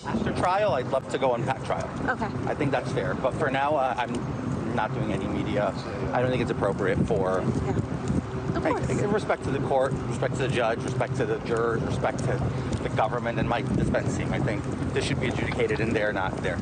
After trial, I'd love to go on trial. Okay. I think that's fair. But for now, I'm not doing any media. I don't think it's appropriate for... Yeah. Of course. Respect to the court, respect to the judge, respect to the jurors, respect to the government and my defense team. I think this should be adjudicated in there, not there.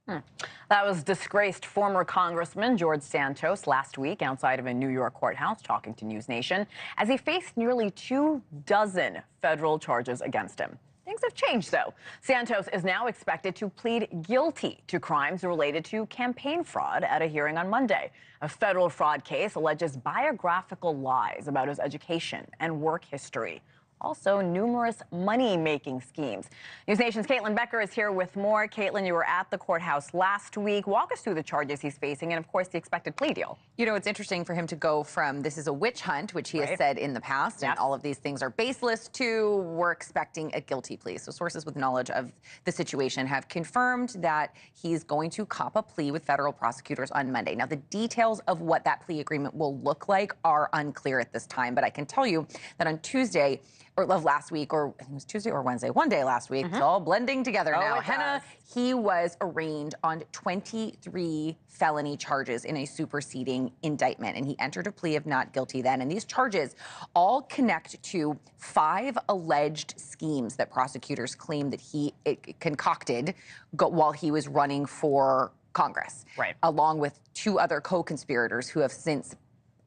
That was disgraced former Congressman George Santos last week outside of a New York courthouse talking to News Nation as he faced nearly 24 federal charges against him. Things have changed, though. Santos is now expected to plead guilty to crimes related to campaign fraud at a hearing on Monday. A federal fraud case alleges biographical lies about his education and work history. Also, numerous money-making schemes. News Nation's Caitlin Becker is here with more. Caitlin, you were at the courthouse last week. Walk us through the charges he's facing and, of course, the expected plea deal. You know, it's interesting for him to go from this is a witch hunt, which he has said in the past, and all of these things are baseless, to we're expecting a guilty plea. So sources with knowledge of the situation have confirmed that he's going to cop a plea with federal prosecutors on Monday. Now, the details of what that plea agreement will look like are unclear at this time, but I can tell you that on Tuesday, or of last week, or I think it was Tuesday or Wednesday, one day last week. It's all blending together now. Henna, he was arraigned on 23 felony charges in a superseding indictment, and he entered a plea of not guilty then. And these charges all connect to 5 alleged schemes that prosecutors claim that he concocted while he was running for Congress, along with 2 other co-conspirators who have since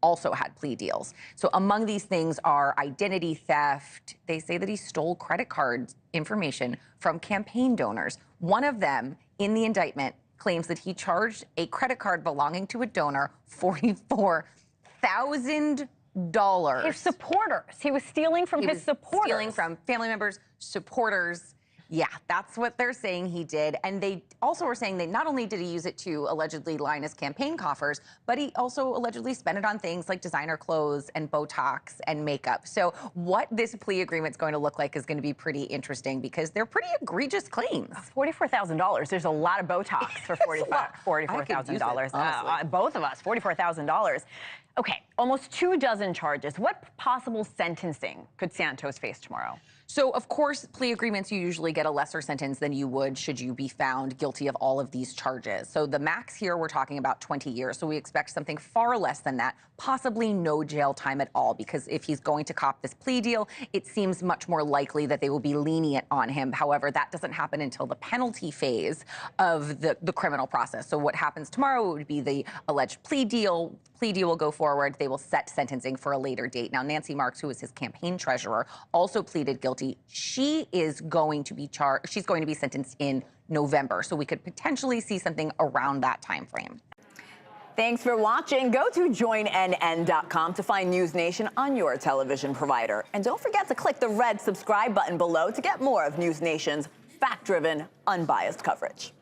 also had plea deals. So among these things are identity theft. They say that he stole credit card information from campaign donors. One of them in the indictment claims that he charged a credit card belonging to a donor $44,000. His supporters. He was stealing from his supporters. Stealing from family members, supporters. Yeah, that's what they're saying he did. And they also were saying that not only did he use it to allegedly line his campaign coffers, but he also allegedly spent it on things like designer clothes and Botox and makeup. So what this plea agreement is going to look like is going to be pretty interesting because they're pretty egregious claims. $44,000. There's a lot of Botox for $44,000. Both of us, $44,000. Okay, almost 24 charges. What possible sentencing could Santos face tomorrow? So, of course, plea agreements, you usually get a lesser sentence than you would should you be found guilty of all of these charges. So the max here, we're talking about 20 years. So we expect something far less than that, possibly no jail time at all, because if he's going to cop this plea deal, it seems much more likely that they will be lenient on him. However, that doesn't happen until the penalty phase of the criminal process. So what happens tomorrow would be the alleged plea deal. Plea deal will go forward. They will set sentencing for a later date. Now, Nancy Marks, who is his campaign treasurer, also pleaded guilty. She is going to be charged. She's going to be sentenced in November. So we could potentially see something around that time frame. Thanks for watching. Go to joinnn.com to find News Nation on your television provider. And don't forget to click the red subscribe button below to get more of News Nation's fact-driven, unbiased coverage.